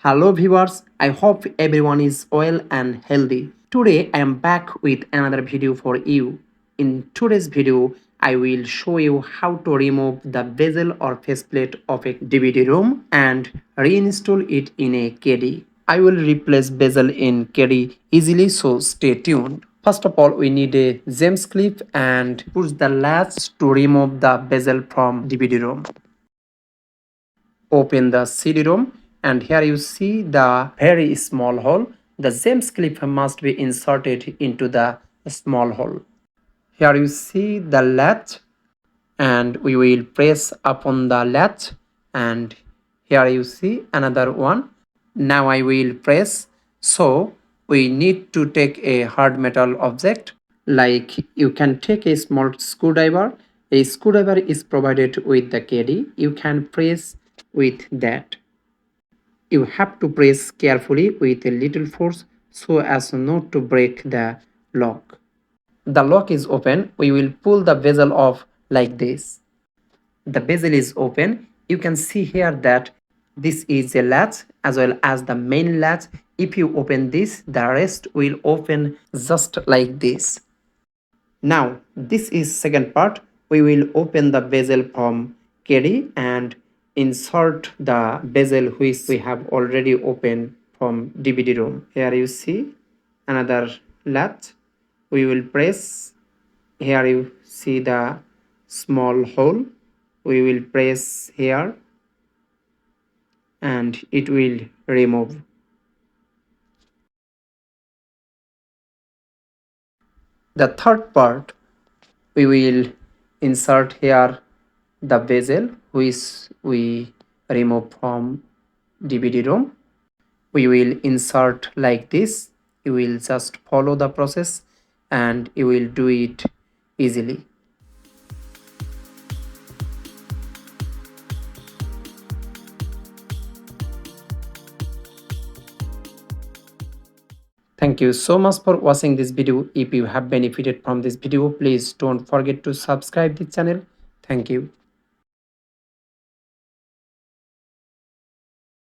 Hello viewers, I hope everyone is well and healthy. Today I am back with another video for you. In today's video, I will show you how to remove the bezel or faceplate of a DVD-ROM and reinstall it in a Kaddy. I will replace bezel in Kaddy easily, so stay tuned. First of all, we need a James clip and push the latch to remove the bezel from DVD-ROM. Open the CD-ROM and here you see the very small hole. The James clip must be inserted into the small hole. Here you see the latch and we will press upon the latch, and here you see another one. Now I will press. So we need to take a hard metal object, like you can take a small screwdriver. A screwdriver is provided with the Kaddy. You can press with that. You have to press carefully with a little force so as not to break the lock. The lock is open. We will pull the bezel off like this. The bezel is open. You can see here that this is a latch as well as the main latch. If you open this, the rest will open just like this. Now this is second part. We will open the bezel from Kaddy and insert the bezel which we have already opened from DVD-ROM. Here you see another latch. We will press. Here you see the small hole. We will press here and it will remove. The third part, we will insert here the bezel which we remove from DVD-ROM. We will insert like this. You will just follow the process and you will do it easily. Thank you so much for watching this video. If you have benefited from this video, please don't forget to subscribe the channel. Thank you.